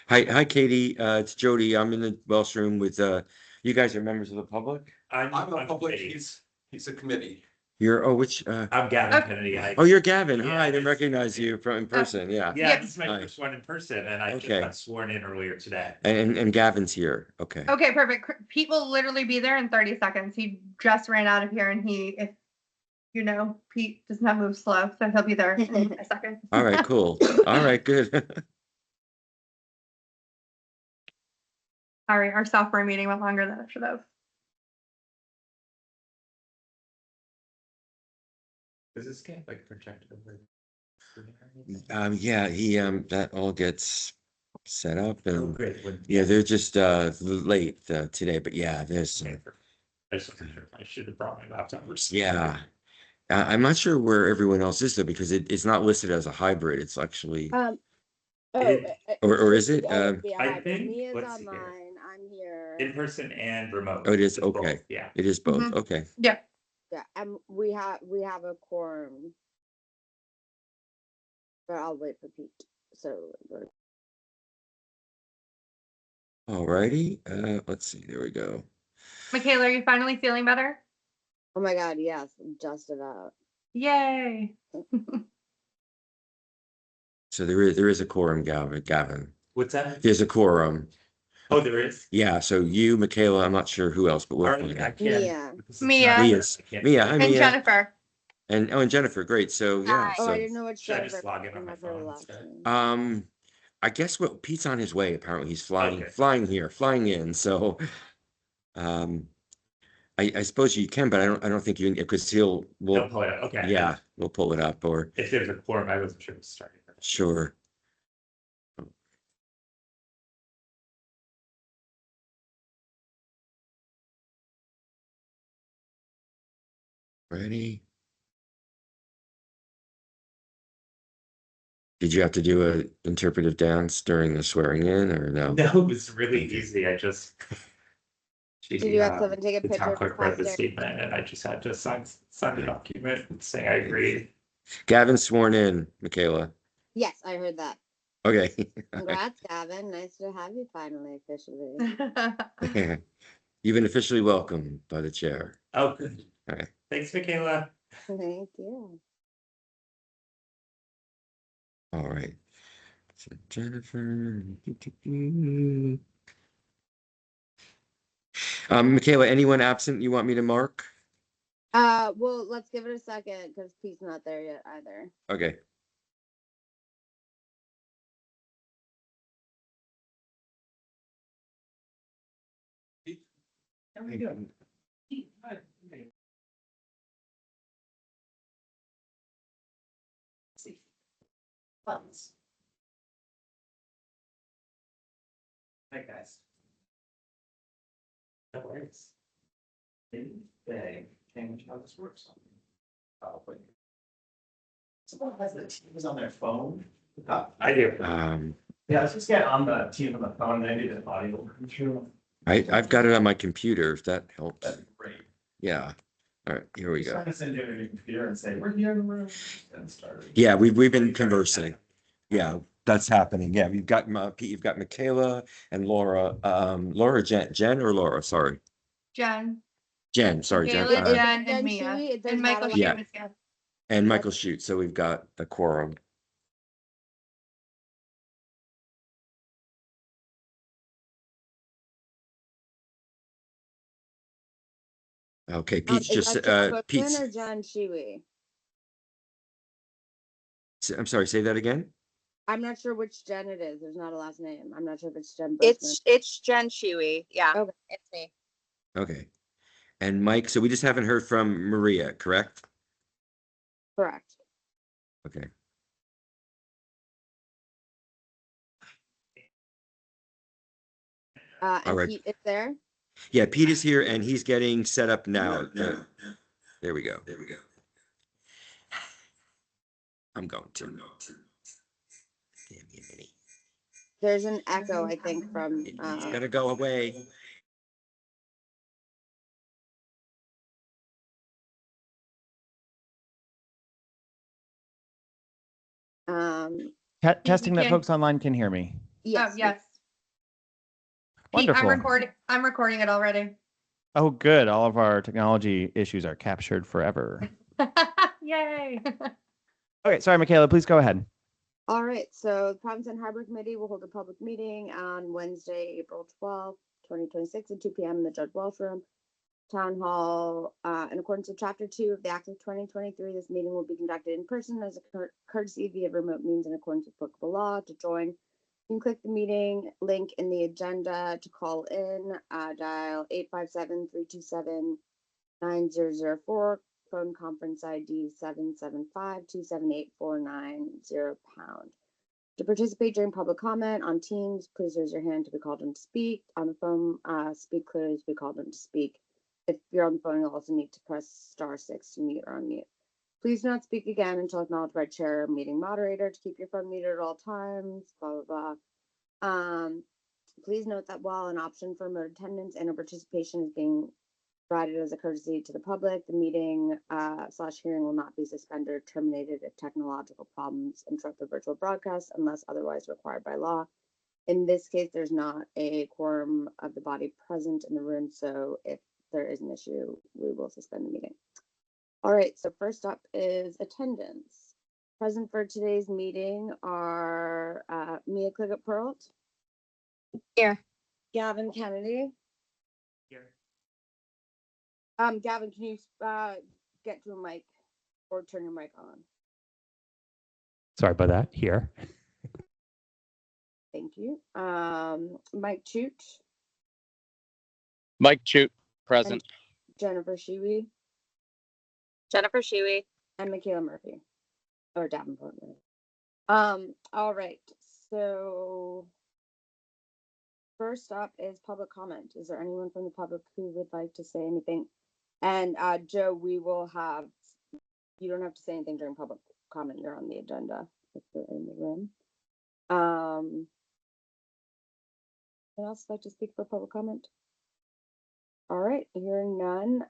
Hi, Katie. It's Jody. I'm in the Welsh room with you guys are members of the public? I'm I'm a on public, committee. he's a committee. You're which I'm Gavin Okay. Kennedy. oh, you're Gavin. Yeah, Hi, I didn't it's- recognize you from in person. Yeah. Yeah, Yep. this is my Hi. first one in person, and I just Okay. got sworn in earlier today. And Gavin's here. Okay. Okay, perfect. Pete will literally be there in 30 seconds. He just ran out of here and if you know, Pete does not move slow, so he'll be there in a second. All right, cool. All right, good. Sorry, our software meeting went longer than it should have. Does this get like projected over? Yeah, he that all gets set up Oh, and great. yeah, they're just late today, but yeah, there's I just wasn't sure if I should have brought my laptop or something. yeah. I'm not sure where everyone else is though, because it's not listed as a hybrid. It's actually or is it? I think- Mia's let's see here. online, I'm here. In person and remote. Oh, it is? It's both, Okay. Yeah. It is both. Mhm. Okay. Yeah, and we have a quorum. But I'll wait for Pete, so. All righty. Let's see. There we go. Michaela, are you finally feeling better? Oh my God, yes, just about. Yay. So there is a quorum, Gavin. What's that? There's a quorum. Oh, there is. Yeah. So you, Michaela, I'm not sure who else, but we'll All find right, I out. can't. Mia. this is Mia. not- Mia's- I can't- Mia, hi, And Mia. Jennifer. And Jennifer. Great. So yeah. Oh, I So didn't know what Should I just Jennifer. log in on my remember her phone last instead? name. I guess Pete's on his way. Apparently, he's flying Okay. flying in. So I suppose you can, but I don't think you because They'll we'll pull it up. Okay. yeah, we'll pull it up or If there's a quorum, I wasn't sure it was starting. sure. Ready? Did you have to do a interpretive dance during the swearing in or no? No, it was really easy. I just. Did you have someone take a The picture town for clerk read the posterity? statement, and I just had to sign the document saying I agree. Gavin sworn in, Michaela. Yes, I heard that. Okay. Congrats, Gavin. Nice to have you finally officially. You've been officially welcomed by the chair. Oh, good. All right. Thanks, Michaela. Thank you. All right. So Jennifer. Michaela, anyone absent you want me to mark? Well, let's give it a second because Pete's not there yet either. Okay. Hi, guys. No worries. They change how this works. Probably. Someone has the Teams on their phone. I do. Yeah, let's just get on the Teams on the phone, maybe the audio will come through. I've got it on my computer, if that helps. That's great. Yeah. All right, here we Just go. trying to send it to your computer and say, we're here in the room. And start. Yeah, we've been conversing. Yeah, that's happening. Yeah, we've got Pete, you've got Michaela and Laura. Laura, Jen or Laura, sorry. Jen. Jen, sorry, Jen. Michaela, Jen Jen, and Shuey, Mia. it does And Michael not Yeah. Sheamus, yeah. And Michael Shute, so we've got a quorum. Okay, Pete's is just that Jen Cookman Pete's. or John Shuey? I'm sorry, say that again. I'm not sure which Jen it is. There's not a last name. I'm not sure if it's Jen Bushman. It's Jen Shuey. Yeah, Okay. it's me. Okay. And Mike, so we just haven't heard from Maria, correct? Correct. Okay. And All right. Pete is there. Yeah, Pete is here and he's getting set up now. There we go. There we go. I'm going to. Damn you, Minnie. There's an echo, I think, from. It's gonna go away. Um, Testing that can- folks online can hear me. Yes. Oh, yes. Pete, Wonderful. I'm recording it already. Oh, good. All of our technology issues are captured forever. Yay. Okay, sorry, Michaela, please go ahead. All right, so the Province and Harbor Committee will hold a public meeting on Wednesday, April 12th, 2026 at 2 p.m. in the Judge Walsh Room, Town Hall. In accordance with Chapter 2 of the Act of 2023, this meeting will be conducted in person as a courtesy via remote means in accordance with applicable law. To join, you can click the meeting link in the agenda. To call in, dial 857-327-9004. Phone conference ID 775-278-490 pound. To participate during public comment on Teams, please raise your hand to be called on to speak. On the phone, speak clearly to be called on to speak. If you're on the phone, you'll also need to press *6 to mute or unmute. Please do not speak again until acknowledged by chair or meeting moderator. To keep your phone muted at all times, blah, blah, blah. Please note that while an option for remote attendance and or participation is being provided as a courtesy to the public, the meeting / hearing will not be suspended or terminated if technological problems interrupt the virtual broadcast unless otherwise required by law. In this case, there's not a quorum of the body present in the room, so if there is an issue, we will suspend the meeting. All right, so first up is attendance. Present for today's meeting are Mia Cliggott-Perlt. Here. Gavin Kennedy. Here. Gavin, can you get to a mic or turn your mic on? Sorry about that. Here. Thank you. Mike Chute, Mike Chute, present. Jennifer Shiwi, Jennifer Shuey. and Michaela Murphy, or Davenport. All right. So first up is public comment. Is there anyone from the public who would like to say anything? And Joe, we will have, you don't have to say anything during public comment. You're on the agenda if you're in the room. Anyone else like to speak for public comment? All right, hearing none.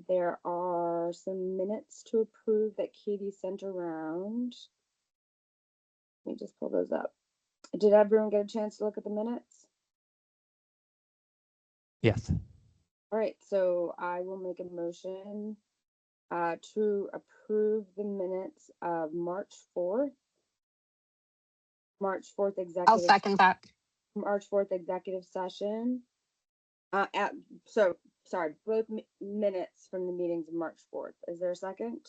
There are some minutes to approve that Katie sent around. Let me just pull those up. Did everyone get a chance to look at the minutes? Yes. All right, so I will make a motion to approve the minutes of March 4th. March 4th executive. I'll second that. March 4th executive session. Sorry, both minutes from the meetings of March 4th. Is there a second?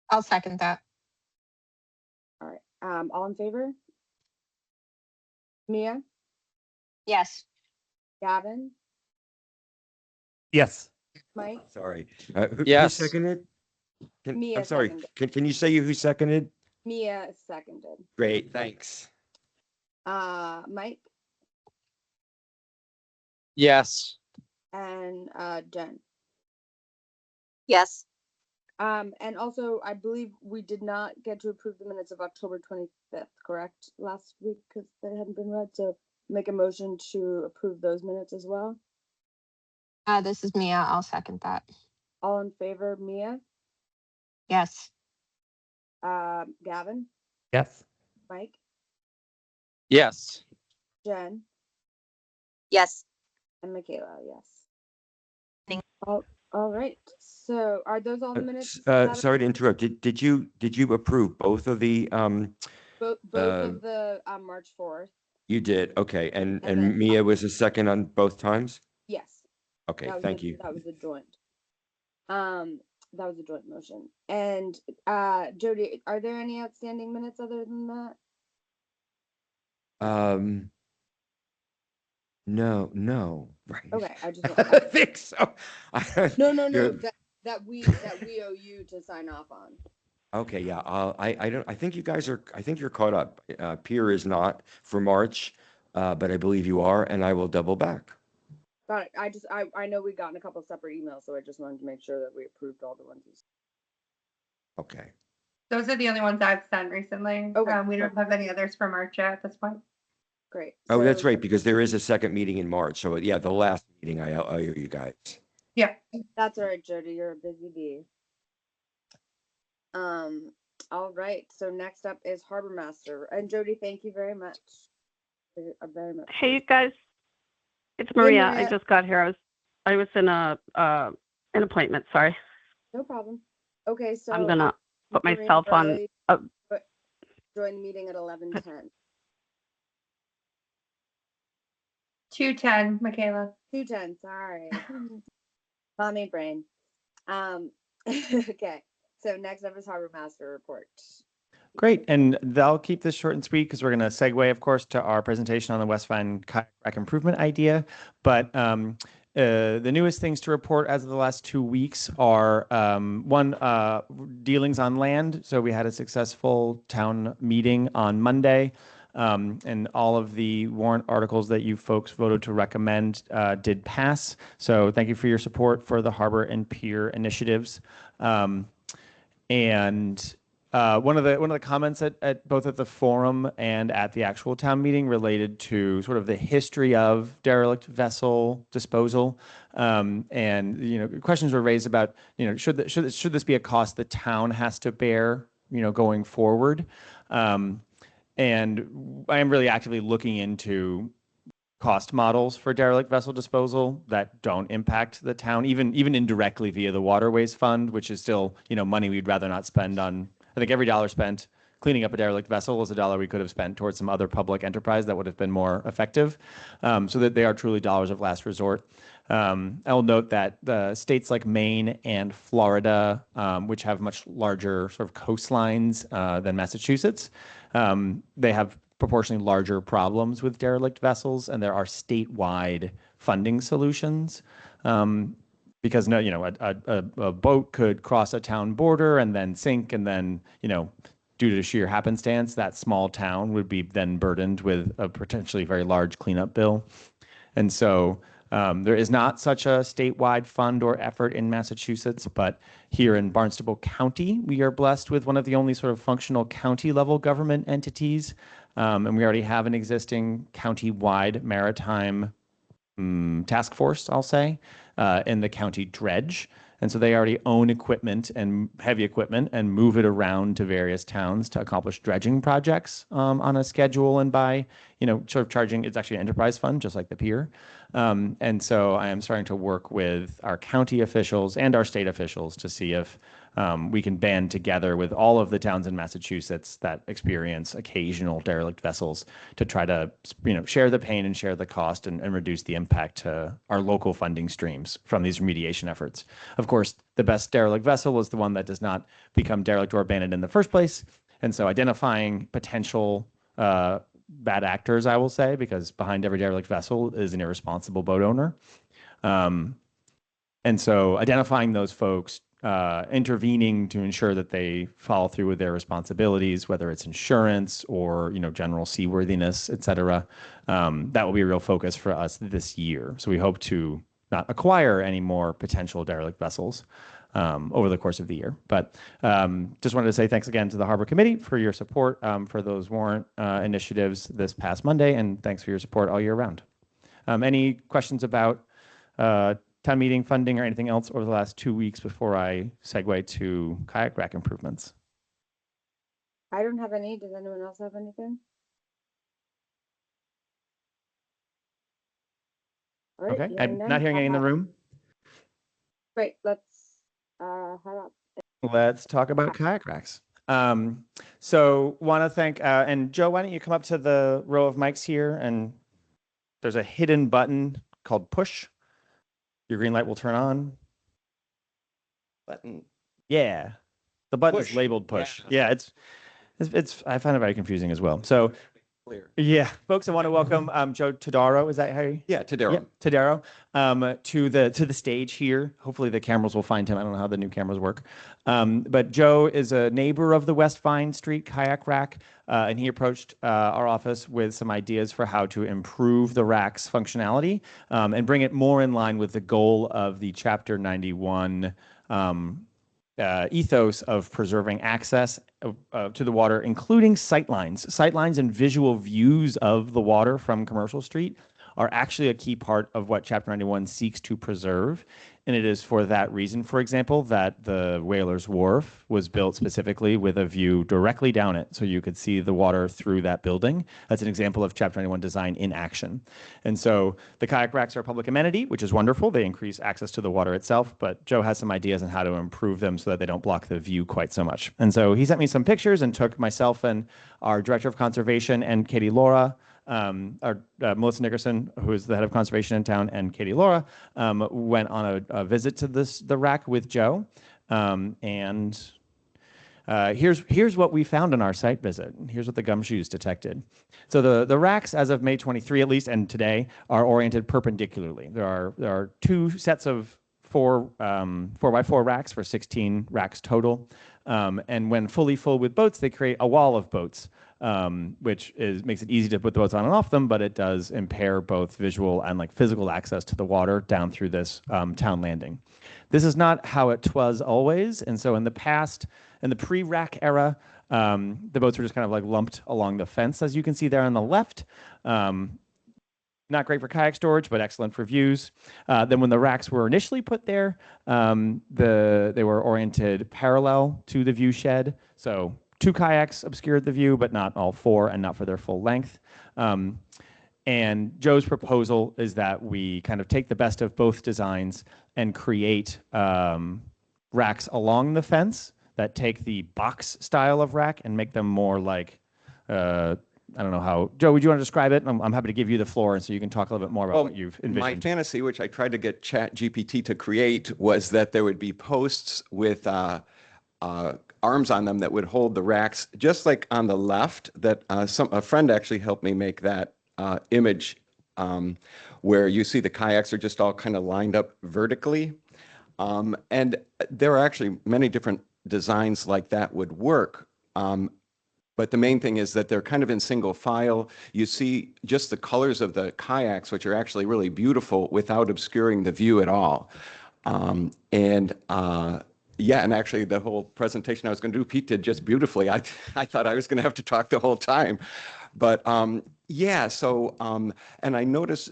I'll second that. All right. All in favor? Mia? Yes. Gavin? Yes. Mike? Sorry. Who Yes. seconded? Mia I'm sorry. seconded. Can you say who seconded? Mia seconded. Great, thanks. Mike? Yes. And Jen? Yes. And also, I believe we did not get to approve the minutes of October 25th, correct? Last week, because they hadn't been read. So make a motion to approve those minutes as well. This is Mia. I'll second that. All in favor, Mia? Yes. Gavin? Yes. Mike? Yes. Jen? Yes. And Michaela, yes. Thank- All right. So are those all the minutes? that Sorry to interrupt. Did you approve both of the both of the March 4th? you did, okay, and then- Mia was a second on both times? Yes. Okay, That was thank the- you. That was a joint. That was a joint motion. And Jody, are there any outstanding minutes other than that? No, right. Okay, I just I want, think so. no, You're- that we owe you to sign off on. Okay, yeah, I think you guys are, I think you're caught up. Pier is not for March, but I believe you are, and I will double back. Got it. I know we gotten a couple separate emails, so I just wanted to make sure that we approved all the ones. Okay. Those are the only ones I've sent recently. Okay. We don't have any others for March yet at this point. Great. Oh, that's So right, because there is a second meeting in March. So yeah, the last meeting I owe you guys. Yeah. That's all right, Jody. You're a busy bee. All right. So next up is Harbor Master. And Jody, thank you very much. very much. Hey, you guys. It's Hey, Maria. I Maria. just got here. I was in an appointment. Sorry. No problem. Okay, so I'm gonna put Maria myself on. Burley join the meeting at 11:10. 2:10, Michaela. 2:10, sorry. Mommy brain. Okay, so next up is Harbor Master Report. Great. And I'll keep this short and sweet because we're going to segue, of course, to our presentation on the West Vine kayak rack improvement idea. But the newest things to report as of the last 2 weeks are dealings on land. So we had a successful town meeting on Monday. And all of the warrant articles that you folks voted to recommend did pass. So thank you for your support for the harbor and pier initiatives. One of the comments at both at the forum and at the actual town meeting related to sort of the history of derelict vessel disposal, and questions were raised about should this be a cost the town has to bear going forward, and I am really actively looking into cost models for derelict vessel disposal that don't impact the town, even indirectly via the Waterways Fund, which is still money we'd rather not spend on. I think every dollar spent cleaning up a derelict vessel is a dollar we could have spent towards some other public enterprise that would have been more effective, so that they are truly dollars of last resort. I'll note that the states like Maine and Florida, which have much larger sort of coastlines than Massachusetts, they have proportionally larger problems with derelict vessels, and there are statewide funding solutions. Because a boat could cross a town border and then sink, and then due to sheer happenstance, that small town would be then burdened with a potentially very large cleanup bill. And so there is not such a statewide fund or effort in Massachusetts, but here in Barnstable County, we are blessed with one of the only sort of functional county level government entities. And we already have an existing county-wide maritime task force, I'll say, in the county dredge. And so they already own equipment and heavy equipment and move it around to various towns to accomplish dredging projects on a schedule and by, sort of charging. It's actually an enterprise fund, just like the pier. And so I am starting to work with our county officials and our state officials to see if we can band together with all of the towns in Massachusetts that experience occasional derelict vessels to try to, share the pain and share the cost and reduce the impact to our local funding streams from these remediation efforts. Of course, the best derelict vessel is the one that does not become derelict or abandoned in the first place. And so identifying potential bad actors, I will say, because behind every derelict vessel is an irresponsible boat owner. And so identifying those folks, intervening to ensure that they follow through with their responsibilities, whether it's insurance or general seaworthiness, et cetera. That will be a real focus for us this year. So we hope to not acquire any more potential derelict vessels over the course of the year. But just wanted to say thanks again to the Harbor Committee for your support for those warrant initiatives this past Monday, and thanks for your support all year round. Any questions about town meeting funding or anything else over the last 2 weeks before I segue to kayak rack improvements? I don't have any. Does anyone else have anything? All right, Okay, hearing I'm none, not hearing any in the room. Great, let's head up. Let's talk about kayak racks. So want to thank, and Joe, why don't you come up to the row of mics here, and there's a hidden button called push. Your green light will turn on. Button. Yeah, the button is Push. labeled push. Yeah. Yeah, it's I find it very confusing as well. So Clear. yeah, folks, I want to welcome Joe Todaro. Is that how you? Yeah, Tadaro. Yeah, Todaro, to the stage here. Hopefully the cameras will find him. I don't know how the new cameras work. But Joe is a neighbor of the West Vine Street kayak rack, and he approached our office with some ideas for how to improve the rack's functionality and bring it more in line with the goal of the Chapter 91 ethos of preserving access to the water, including sightlines and visual views of the water from Commercial Street are actually a key part of what Chapter 91 seeks to preserve. And it is for that reason, for example, that the Whalers Wharf was built specifically with a view directly down it. So you could see the water through that building. That's an example of Chapter 91 design in action. And so the kayak racks are a public amenity, which is wonderful. They increase access to the water itself, but Joe has some ideas on how to improve them so that they don't block the view quite so much. And so he sent me some pictures and took myself and our Director of Conservation and Katie Laura, Melissa Nickerson, who is the head of conservation in town, and Katie Laura went on a visit to the rack with Joe. Here's what we found on our site visit. Here's what the gumshoes detected. So the racks, as of May 23 at least, and today, are oriented perpendicularly. There are two sets of 4x4 racks for 16 racks total. And when fully full with boats, they create a wall of boats, which makes it easy to put the boats on and off them, but it does impair both visual and like physical access to the water down through this town landing. This is not how it was always. And so in the past, in the pre-rack era, the boats were just kind of like lumped along the fence, as you can see there on the left. Not great for kayak storage, but excellent for views. Then when the racks were initially put there, they were oriented parallel to the view shed. So 2 kayaks obscured the view, but not all 4 and not for their full length. And Joe's proposal is that we kind of take the best of both designs and create racks along the fence that take the box style of rack and make them more like, I don't know how. Joe, would you want to describe it? I'm happy to give you the floor, and so you can talk a little bit more about what you've envisioned. My fantasy, which I tried to get ChatGPT to create, was that there would be posts with arms on them that would hold the racks, just like on the left. That a friend actually helped me make that image, where you see the kayaks are just all kind of lined up vertically, and there are actually many different designs like that would work. But the main thing is that they're kind of in single file. You see just the colors of the kayaks, which are actually really beautiful without obscuring the view at all. Yeah, and actually the whole presentation I was going to do, Pete did just beautifully. I thought I was going to have to talk the whole time. But yeah, so, and I noticed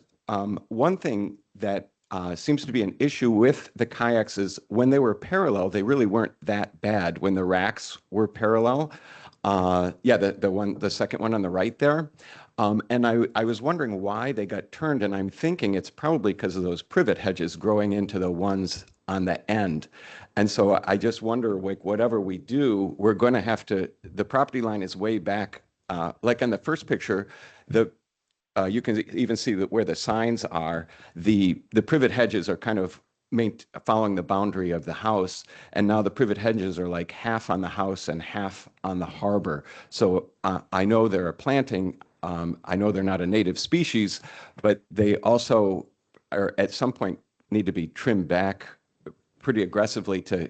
one thing that seems to be an issue with the kayaks is when they were parallel, they really weren't that bad when the racks were parallel. Yeah, the second one on the right there. And I was wondering why they got turned, and I'm thinking it's probably because of those privet hedges growing into the ones on the end. And so I just wonder, like, whatever we do, we're going to have to, the property line is way back. Like in the first picture, you can even see that where the signs are, the privet hedges are kind of following the boundary of the house, and now the privet hedges are like half on the house and half on the harbor. So I know they're a planting. I know they're not a native species, but they also are at some point need to be trimmed back pretty aggressively to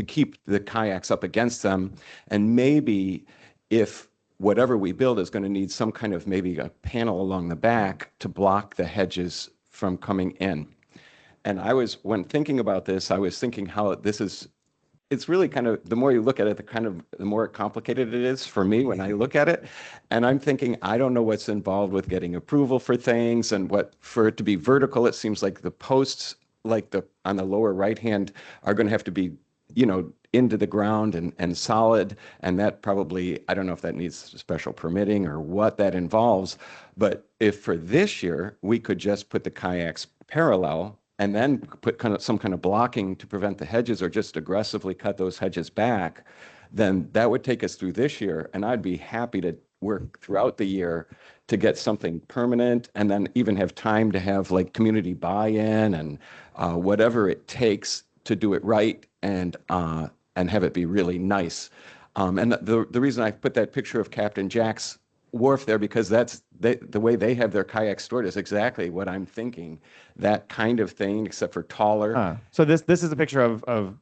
keep the kayaks up against them. And maybe if whatever we build is going to need some kind of maybe a panel along the back to block the hedges from coming in. And when thinking about this, I was thinking how it's really kind of, the more you look at it, the more complicated it is for me when I look at it. And I'm thinking, I don't know what's involved with getting approval for things, and for it to be vertical, it seems like the posts, like on the lower right hand, are going to have to be, into the ground and solid. And that probably, I don't know if that needs special permitting or what that involves. But if for this year, we could just put the kayaks parallel and then put some kind of blocking to prevent the hedges, or just aggressively cut those hedges back, then that would take us through this year. And I'd be happy to work throughout the year to get something permanent, and then even have time to have like community buy-in and whatever it takes to do it right, and have it be really nice. And the reason I put that picture of Captain Jack's wharf there, because the way they have their kayaks stored is exactly what I'm thinking. That kind of thing, except for taller. So this is a picture of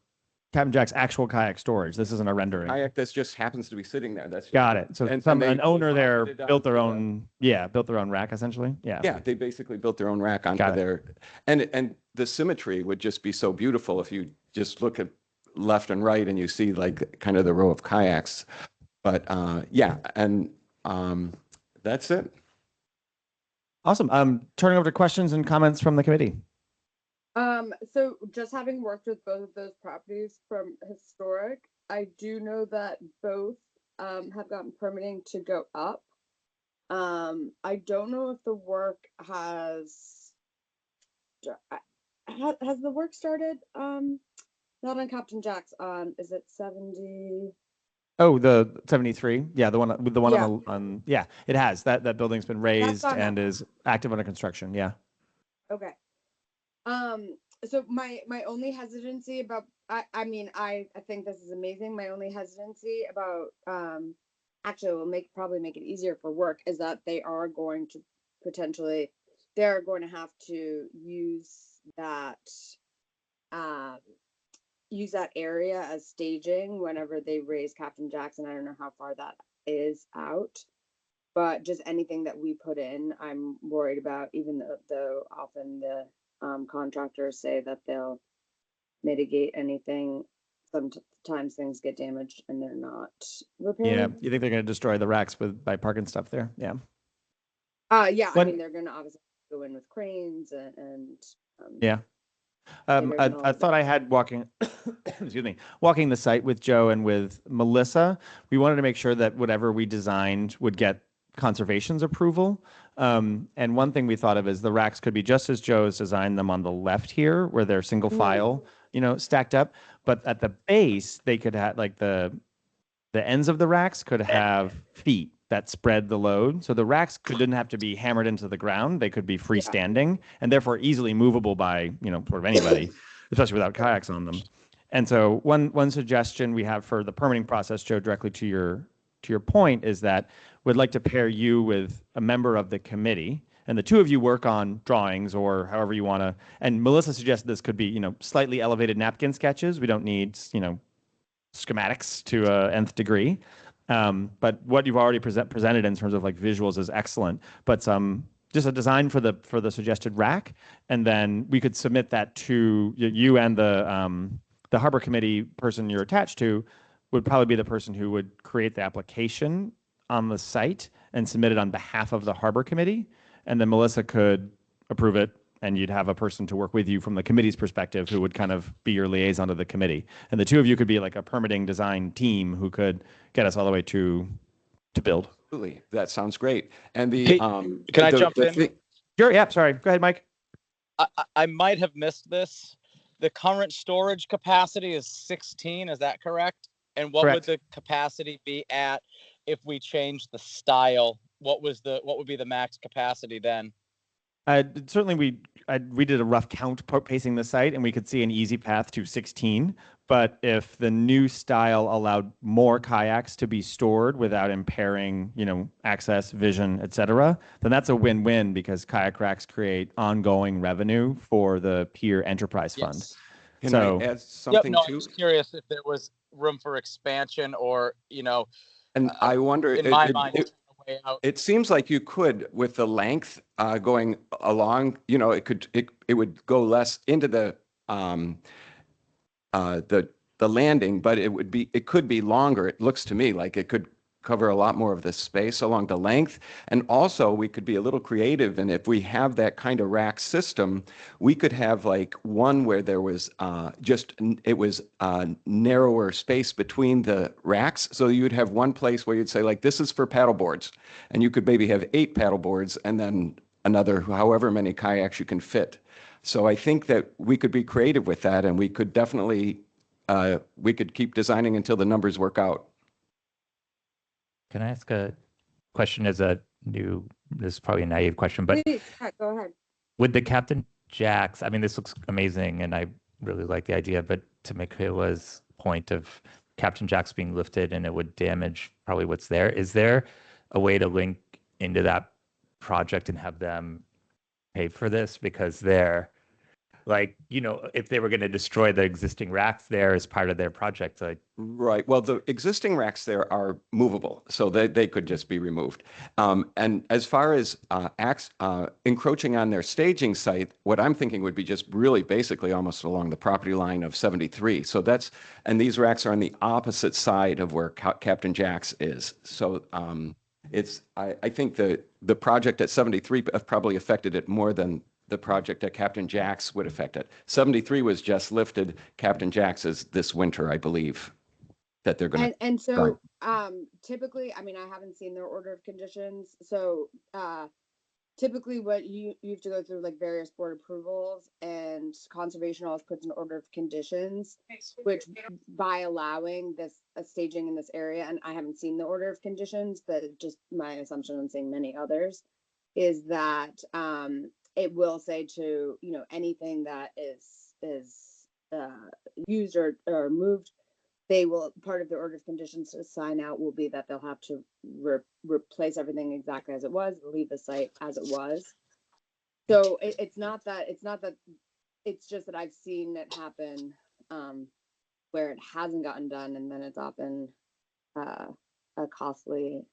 Captain Jack's actual kayak storage. This isn't a rendering. Kayak that just happens to be sitting there. That's Got it. So and an owner there it built their own rack essentially. Yeah. Yeah, they basically built their own rack onto their, and the symmetry would just be so beautiful if you just look at left and right and you see like kind of the row of kayaks. But yeah, and that's it. Awesome. Turning over to questions and comments from the committee. So just having worked with both of those properties from historic, I do know that both have gotten permitting to go up. I don't know if the work has has the work started? Not on Captain Jack's. Is it 70? Oh, the 73. Yeah, the one with the one Yeah. on yeah, it has. That building's been raised gone and up. is active under construction. Yeah. Okay. So my only hesitancy about I mean I think this is amazing. My only hesitancy about actually will probably make it easier for work is that they are going to potentially they're going to have to um use that area as staging whenever they raise Captain Jackson. I don't know how far that is out. But just anything that we put in, I'm worried about, even though often the contractors say that they'll mitigate anything. Sometimes things get damaged and they're not Yeah. repaired. You think they're going to destroy the racks by parking stuff there? Yeah. Yeah, I What- mean, they're going to obviously go in with cranes and Yeah. Later I in all of thought I had excuse me, walking the site with Joe and with Melissa. We wanted to make sure that whatever we designed would get conservation's approval. And one thing we thought of is the racks could be just as Joe's designed them on the left here, where they're single file, stacked up. But at the base, they could have like the ends of the racks could have feet that spread the load. So the racks didn't have to be hammered into the ground. They could be freestanding and therefore easily movable by, sort of anybody, especially without kayaks on them. And so one suggestion we have for the permitting process, Joe, directly to your point, is that we'd like to pair you with a member of the committee, and the two of you work on drawings or however you want to. And Melissa suggested this could be, slightly elevated napkin sketches. We don't need, schematics to a nth degree. But what you've already presented in terms of like visuals is excellent. But just a design for the suggested rack, and then we could submit that to you and the harbor committee person you're attached to would probably be the person who would create the application on the site and submit it on behalf of the harbor committee, and then Melissa could approve it. And you'd have a person to work with you from the committee's perspective who would kind of be your liaison to the committee. And the two of you could be like a permitting design team who could get us all the way to build. Absolutely. That sounds great. And the Hey, can I jump in? Sure, yeah, sorry. Go ahead, Mike. I might have missed this. The current storage capacity is 16, is that correct? And what Correct. would the capacity be at if we changed the style? What would be the max capacity then? Certainly, we did a rough count pacing the site, and we could see an easy path to 16. But if the new style allowed more kayaks to be stored without impairing, access, vision, et cetera, then that's a win-win because kayak racks create ongoing revenue for the Pier Enterprise Fund. Yes. Can So- I add something I'm too? just curious if there was room for expansion or, And I wonder, in my mind, it's a way out. it seems like you could, with the length going along, it would go less into the landing, but it could be longer. It looks to me like it could cover a lot more of the space along the length. And also we could be a little creative. And if we have that kind of rack system, we could have like one where there was narrower space between the racks. So you'd have one place where you'd say like, this is for paddle boards. And you could maybe have 8 paddle boards and then another, however many kayaks you can fit. So I think that we could be creative with that, and we could definitely, we could keep designing until the numbers work out. Can I ask a question this is probably a naive question, but Please, go ahead. with the Captain Jacks, I mean, this looks amazing and I really like the idea, but to Michaela's point of Captain Jacks being lifted and it would damage probably what's there, is there a way to link into that project and have them pay for this? Because they're like, if they were going to destroy the existing racks there as part of their project, like, Right. Well, the existing racks there are movable, so they could just be removed. And as far as encroaching on their staging site, what I'm thinking would be just really basically almost along the property line of 73. So and these racks are on the opposite side of where Captain Jack's is. So I think the project at 73 probably affected it more than the project at Captain Jack's would affect it. 73 was just lifted. Captain Jack's is this winter, I believe, that they're going to. And so typically, I mean, I haven't seen their order of conditions. So typically what you have to go through like various board approvals, and conservation always puts an order of conditions, which by allowing this staging in this area, and I haven't seen the order of conditions, but just my assumption, I'm seeing many others, is that it will say to, you know, anything that is used or moved, they will, part of the order of conditions to sign out will be that they'll have to replace everything exactly as it was, leave the site as it was. So it's not that, it's just that I've seen it happen where it hasn't gotten done, and then it's often a costly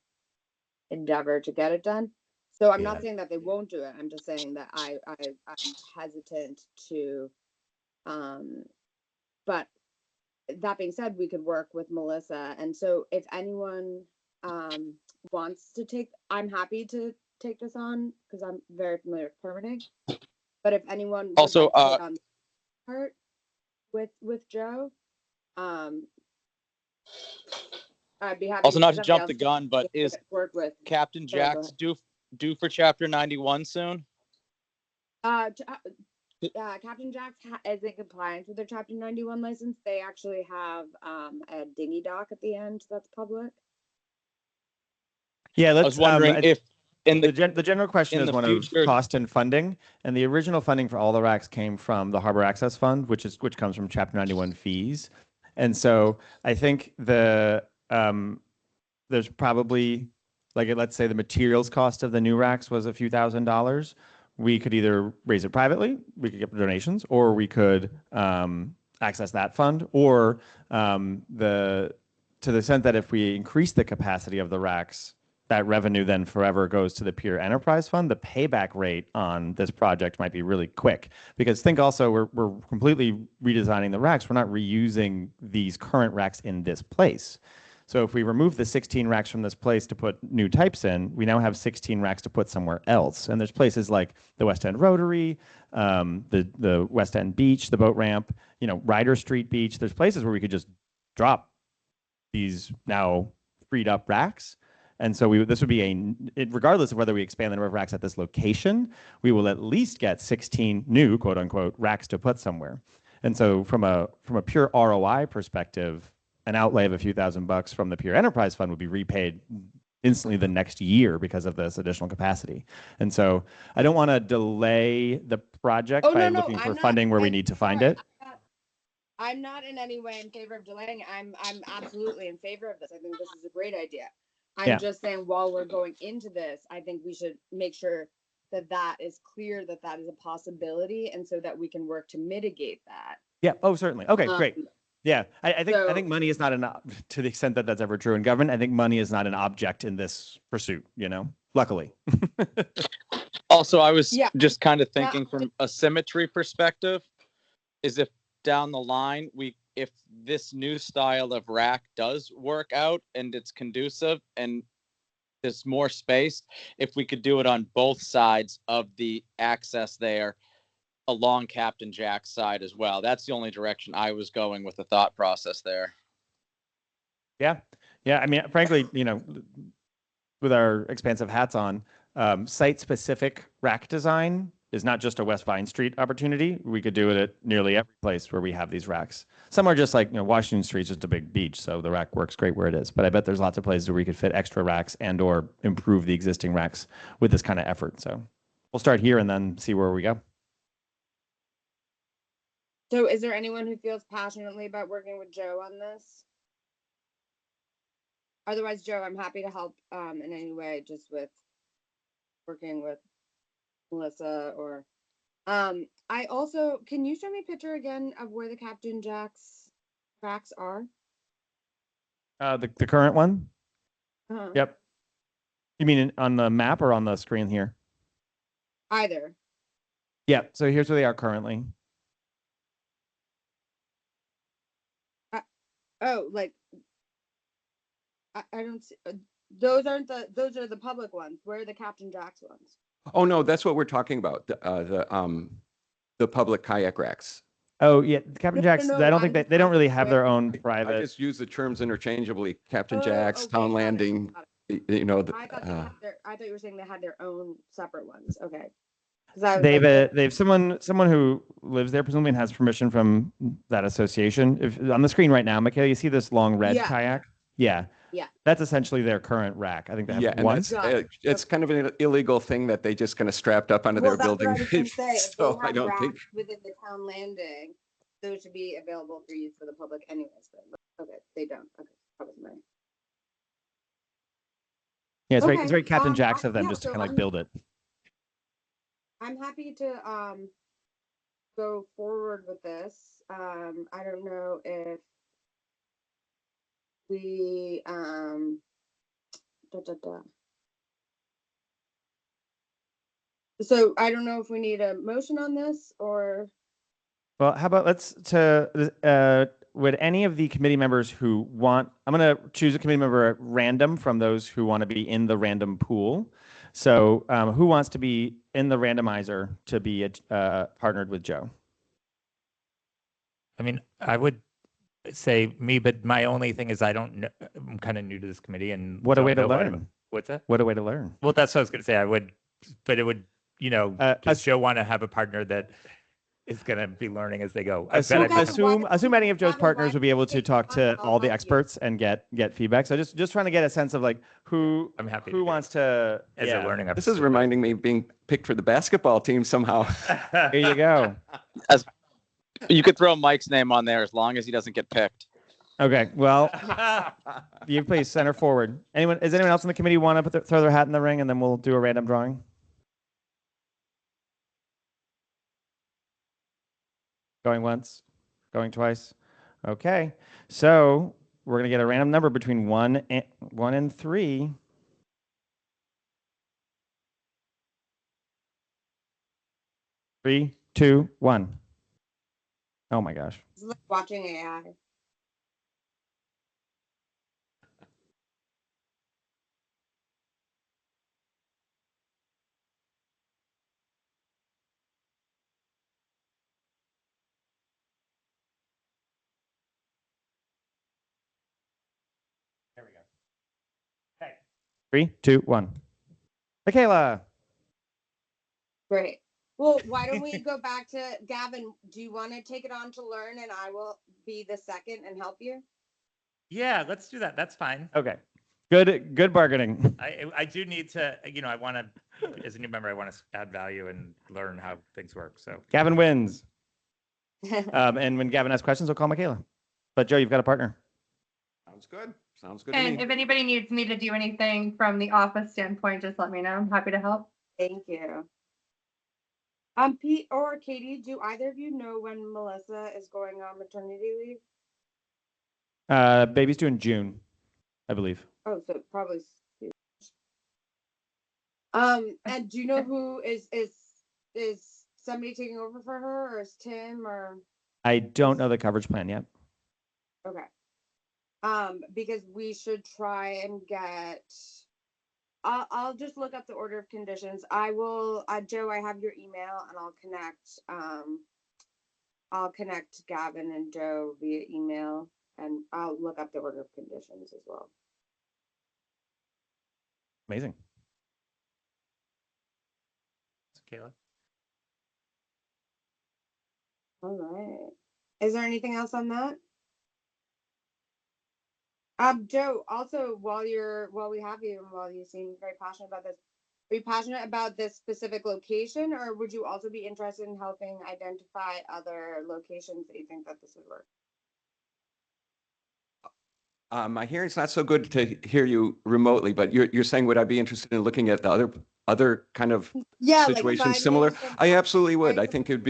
endeavor to get it done. So I'm not saying that they won't do it. I'm just saying that I'm hesitant to, but that being said, we could work with Melissa. And so if anyone wants to take, I'm happy to take this on because I'm very familiar with permitting. But if anyone would Also, like to take on the part with Joe, I'd be happy. Also, not to somebody jump else the gun, but is work with Captain Sorry, go Jack's ahead. due for Chapter 91 soon? Captain Jack's is in compliance with their Chapter 91 license. They actually have a dinghy dock at the end that's public. Yeah, I was wondering if in the general question in is the one future- of cost and funding, and the original funding for all the racks came from the Harbor Access Fund, which comes from Chapter 91 fees. And so I think there's probably, like, let's say the materials cost of the new racks was a few $1,000s. We could either raise it privately, we could get donations, or we could access that fund, or to the extent that if we increase the capacity of the racks, that revenue then forever goes to the Pier Enterprise Fund. The payback rate on this project might be really quick, because think also we're completely redesigning the racks. We're not reusing these current racks in this place. So if we remove the 16 racks from this place to put new types in, we now have 16 racks to put somewhere else. And there's places like the West End Rotary, the West End Beach, the boat ramp, you know, Ryder Street Beach. There's places where we could just drop these now freed up racks. And so this would be regardless of whether we expand the number of racks at this location, we will at least get 16 new, quote unquote, racks to put somewhere. And so from a pure ROI perspective, an outlay of a few $1,000s from the Pier Enterprise Fund would be repaid instantly the next year because of this additional capacity. And so I don't want to delay the project by looking for funding where we need to find it. I'm not in any way in favor of delaying. I'm absolutely in favor of this. I think this is a great idea. I'm just saying, while we're going into this, I think we should make sure that that is clear, that that is a possibility, and so that we can work to mitigate that. Yeah. Oh, certainly. Okay, great. Yeah, I think money is not to the extent that that's ever true in government. I think money is not an object in this pursuit, you know, luckily. Also, I was just kind of thinking from a symmetry perspective, is if down the line, if this new style of rack does work out and it's conducive and there's more space, if we could do it on both sides of the access there, along Captain Jack's side as well. That's the only direction I was going with the thought process there. Yeah. Yeah. I mean, frankly, you know, with our expansive hats on, site-specific rack design is not just a West Vine Street opportunity. We could do it at nearly every place where we have these racks. Some are just like, you know, Washington Street's just a big beach, so the rack works great where it is. But I bet there's lots of places where we could fit extra racks and or improve the existing racks with this kind of effort. So we'll start here and then see where we go. So is there anyone who feels passionately about working with Joe on this? Otherwise, Joe, I'm happy to help in any way, just with working with Melissa or I also, can you show me a picture again of where the Captain Jack's racks are? The current one? Uh-huh. Yep. You mean on the map or on the screen here? Either. Yeah, so here's where they are currently. Oh, like I don't see those are the public ones. Where are the Captain Jack's ones? Oh, no, that's what we're talking about. The public kayak racks. Oh, yeah, Captain No, Jack's, no, I don't I'm think just they don't really asking have their where- own I private. just use the terms interchangeably, Captain Oh, Jack's, okay, Town got it, Landing, got you know, I thought I thought you were saying they had their own separate ones. Okay. 'Cause I was They've like, they've someone who lives there presumably and has permission from that association. If on the screen right now, Michaela, you see this long red Yeah. kayak? Yeah. Yeah. That's essentially their current rack. I think they have yeah, and one. that's, Got it. it's kind of an illegal thing that they just kind of strapped up onto their that's what building. I was gonna say. If So they I have don't racks think, within the town landing, those should be available for use for the public anyways. But okay, they don't. Okay, that was my. Yeah, it's Okay, very Captain Jack's of them yeah, just to so kind of like I'm- build it. I'm happy to go forward with this. I don't know if we da, da, da. So I don't know if we need a motion on this or Well, how about would any of the committee members who want, I'm going to choose a committee member at random from those who want to be in the random pool. So who wants to be in the randomizer to be partnered with Joe? I mean, I would say me, but my only thing is I don't know. I'm kind of new to this committee, and What a don't way to know learn. What's that? What a way to learn. Well, that's what I was going to say. I would, but it would, does Joe want to have a partner that is going to be learning as they go? Assume any of Joe's Gavin, partners why would be able to take talk on? to I'll all the help you. experts and get feedback. So just trying to get a sense of like who I'm happy. who wants to. as yeah. a learning this is reminding me of being picked for the basketball team somehow. Here you go. You could throw Mike's name on there as long as he doesn't get picked. Okay. Well, you please center forward. Is anyone else in the committee want to throw their hat in the ring, and then we'll do a random drawing? Going once, going twice. Okay. So we're gonna get a random number between 1 and 3. Three, two, one. Oh my gosh. It's like watching AI. There we go. Okay. 3, 2, 1. Michaela. Great. Well, why don't we go back to Gavin? Do you want to take it on to learn and I will be the second and help you? Yeah, let's do that. That's fine. Okay. Good bargaining. I do need to, I want to, as a new member, I want to add value and learn how things work. So Gavin wins. And when Gavin asks questions, we'll call Michaela. But Joe, you've got a partner. Sounds good. Sounds good to And me. if anybody needs me to do anything from the office standpoint, just let me know. I'm happy to help. Thank you. Pete or Katie, do either of you know when Melissa is going on maternity leave? Baby's due in June, I believe. Oh, so probably. And do you know who is somebody taking over for her, or is Tim, or I don't know the coverage plan yet. okay? Because we should try and get. I'll just look up the order of conditions. I will, Joe, I have your email and I'll connect Gavin and Joe via email and I'll look up the order of conditions as well. Amazing. Kayla. All right. Is there anything else on that? Joe, also while we have you and while you seem very passionate about this, are you passionate about this specific location, or would you also be interested in helping identify other locations that you think that this would work? My hearing's not so good to hear you remotely, but you're saying, would I be interested in looking at the other kind of situations similar? I absolutely would. I think it would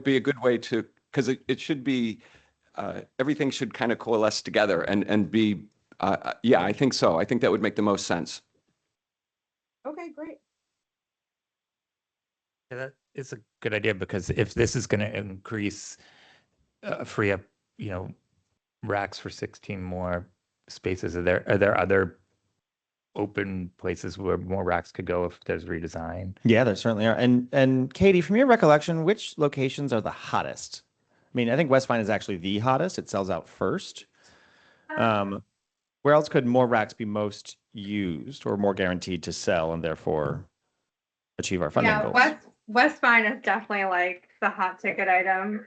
be a good way to, because it should be, everything should kind of coalesce together and be, yeah, I think so. I think that would make the most sense. Okay, great. Yeah, that is a good idea because if this is going to increase, free up, racks for 16 more spaces, are there other open places where more racks could go if there's redesign? Yeah, there certainly are. And Katie, from your recollection, which locations are the hottest? I mean, I think West Vine is actually the hottest. It sells out first. Where else could more racks be most used or more guaranteed to sell and therefore achieve our funding Yeah, goals? West Vine is definitely like the hot ticket item.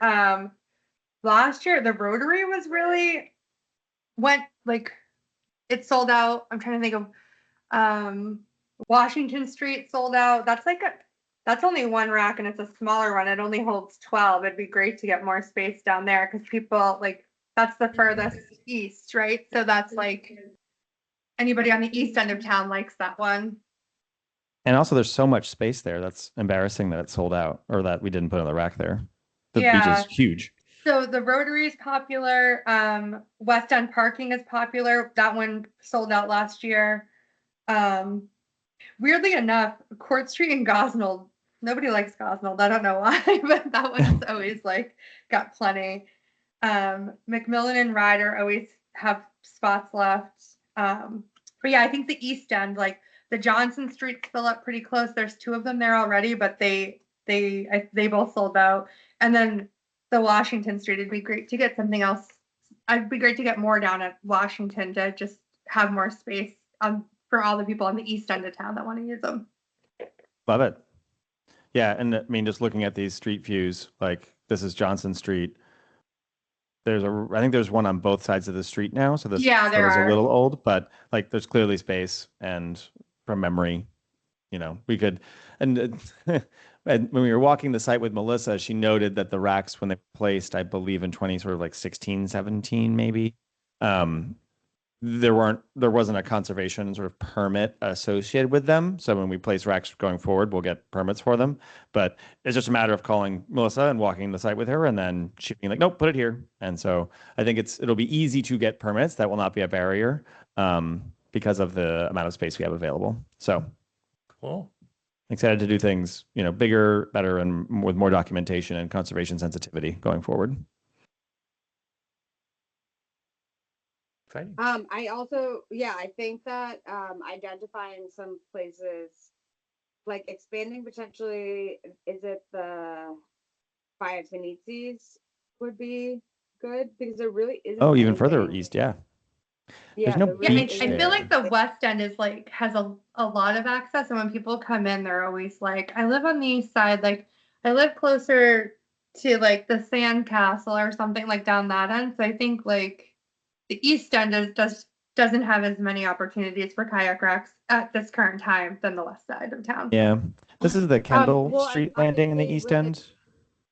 Last year the Rotary was really went like it sold out. I'm trying to think of Washington Street sold out. That's only one rack and it's a smaller one. It only holds 12. It'd be great to get more space down there because people like that's the furthest east, right? So that's like anybody on the east end of town likes that one. And also, there's so much space there. That's embarrassing that it's sold out or that we didn't put another rack there. The beach Yeah. is huge. So the Rotary is popular. West End Parking is popular. That one sold out last year. Weirdly enough, Court Street and Gosnell, nobody likes Gosnell. I don't know why, but that one's always like got plenty. McMillan and Ryder always have spots left. But yeah, I think the East End, like the Johnson Streets fill up pretty close. There's 2 of them there already, but they both sold out. And then the Washington Street, it'd be great to get something else. It'd be great to get more down at Washington to just have more space for all the people on the east end of town that want to use them. Love it. Yeah, and I mean, just looking at these street views, like this is Johnson Street. I think there's one on both sides of the street now, so this Yeah, there photo's are. a little old, but like there's clearly space, and from memory, we could. And and when we were walking the site with Melissa, she noted that the racks, when they were placed, I believe in 2016, 17, maybe, there wasn't a conservation sort of permit associated with them. So when we place racks going forward, we'll get permits for them. But it's just a matter of calling Melissa and walking the site with her, and then she being like, "Nope, put it here." And so I think it'll be easy to get permits. That will not be a barrier because of the amount of space we have available. So Cool. excited to do things, bigger, better, and with more documentation and conservation sensitivity going forward. Exciting. I also, I think that identifying some places, like expanding potentially, is it the Fiat Fenices would be good because there really isn't. Oh, even further anything. east, yeah. Yeah, no there Yeah, really beach I isn't. feel like the West End is like has a lot of access, and when people come in, they're always like, "I live on the east side, like I live closer to like the Sand Castle or something like down that end." So I think like the East End doesn't have as many opportunities for kayak racks at this current time than the West side of town. Yeah. This is the Kendall well, Street landing in the obviously east with end.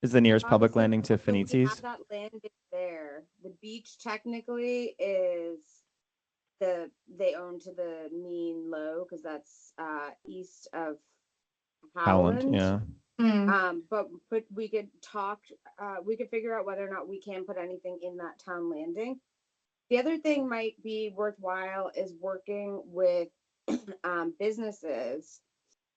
Is the nearest public Obviously, landing to so we have Fenices. that landing there. The beach technically is they own to the mean low because that's east of Howland. Yeah. But we could we could figure out whether or not we can put anything in that town landing. The other thing might be worthwhile is working with businesses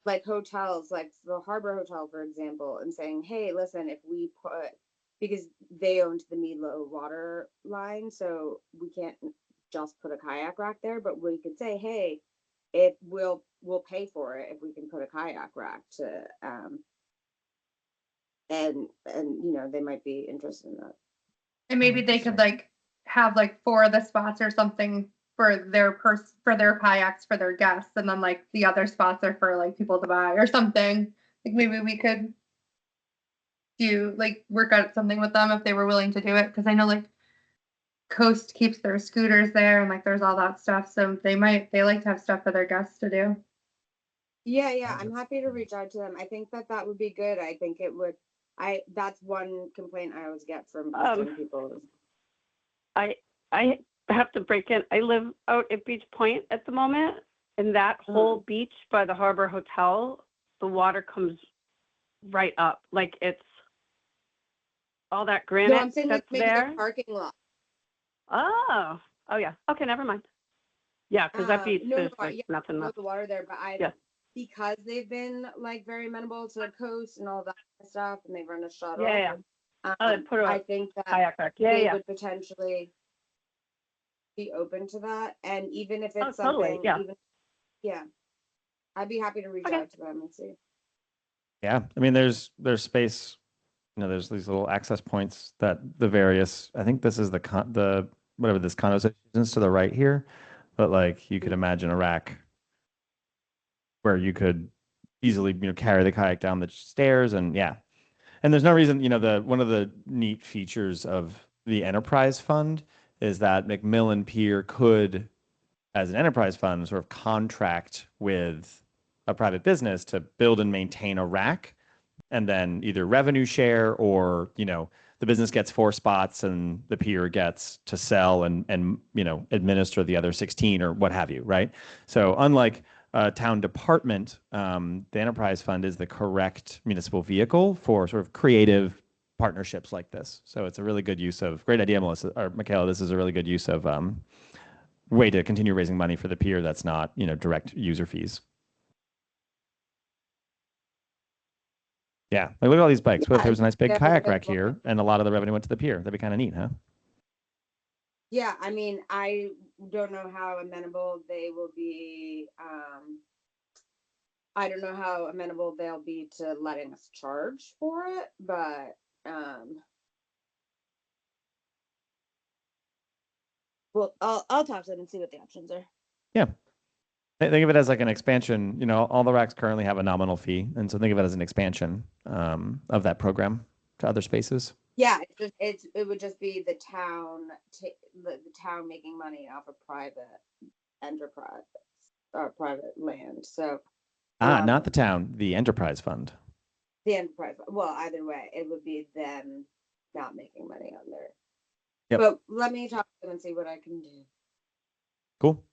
like hotels, like the Harbor Hotel, for example, and saying, hey, listen, if we put, because they own to the Meadlow water line, so we can't just put a kayak rack there, but we could say, hey, we'll pay for it if we can put a kayak rack to and they might be interested in that. And maybe they could like have like 4 of the spots or something for their kayaks for their guests, and then like the other spots are for like people to buy or something. Like maybe we could do like work out something with them if they were willing to do it, because I know like Coast keeps their scooters there and like there's all that stuff, so they like to have stuff for their guests to do. Yeah, I'm happy to reach out to them. I think that would be good. I think it would. That's one complaint I always get from people. I have to break in. I live out at Beach Point at the moment, and that whole beach by the Harbor Hotel, the water comes right up. Like it's all that granite No, I'm saying that's like maybe there. the parking lot. Oh yeah. Okay, never mind. Yeah, because that beach No, is like nothing much. the water there, but because they've been like very amenable to the coast and all that stuff, and they've run a shuttle. Yeah. Put I think that kayak rack. they would potentially be open to that, and even if it's totally, something, yeah. even Yeah. I'd be happy to reach Okay. out to them and see. Yeah, I mean, there's space, there's these little access points that the various, I think this is the whatever this condo section is to the right here, but like you could imagine a rack where you could easily, carry the kayak down the stairs and yeah. And there's no reason, one of the neat features of the enterprise fund is that McMillan Pier could, as an enterprise fund, sort of contract with a private business to build and maintain a rack, and then either revenue share or, the business gets 4 spots and the pier gets to sell and administer the other 16 or what have you, right? So unlike a town department, the enterprise fund is the correct municipal vehicle for sort of creative partnerships like this. So it's a really good use of, great idea, Melissa, or Michaela, this is a really good use of way to continue raising money for the pier that's not, direct user fees. Yeah, like look at all these bikes. What if there was a nice big kayak rack here and a lot of the revenue went to the pier? That'd be kind of neat, huh? Yeah, I mean, I don't know how amenable they will be. I don't know how amenable they'll be to letting us charge for it, but well, I'll talk to them and see what the options are. Yeah. Think of it as like an expansion. All the racks currently have a nominal fee, and so think of it as an expansion of that program to other spaces. Yeah, it would just be the town the town making money off of private enterprise or private land. So Not the town, the enterprise fund. the enterprise. Well, either way, it would be them not making money on there. Yep. But let me talk to them and see what I can do. Cool.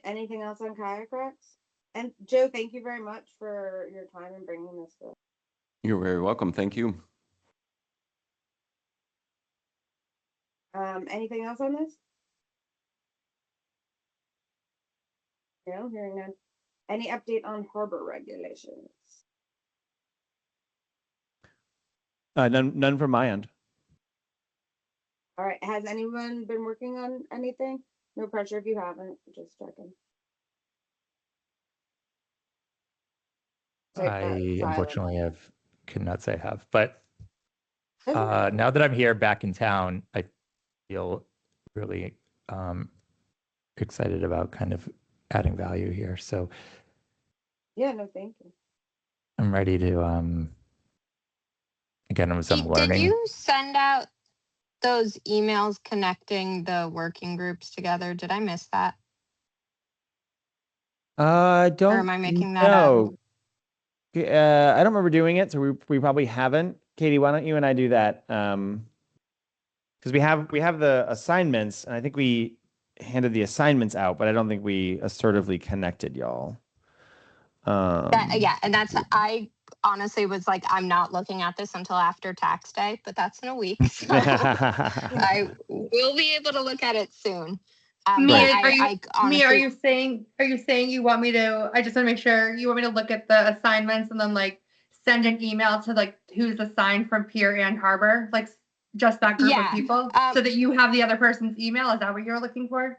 Anything else on kayak racks? And Joe, thank you very much for your time and bringing this up. You're very welcome. Thank you. Anything else on this? No, hearing none. Any update on harbor regulations? None from my end. All right. Has anyone been working on anything? No pressure if you haven't. Just checking. I unfortunately cannot say I have, but That's okay. now that I'm here back in town, I feel really excited about kind of adding value here. So Yeah, no, thank you. I'm ready to again, as I'm learning. Did you send out those emails connecting the working groups together? Did I miss that? Don't Or am I making that up? know. I don't remember doing it, so we probably haven't. Katie, why don't you and I do that? Because we have the assignments, and I think we handed the assignments out, but I don't think we assertively connected y'all. Yeah, and I honestly was like, I'm not looking at this until after tax day, but that's in a week. So I will be able to look at it soon. Mia, I Mia, are honestly- you saying you want me to, I just want to make sure you want me to look at the assignments and then like send an email to like who's assigned from Pier and Harbor, like just that group of people, so that you have the other person's email? Is that what you're looking for?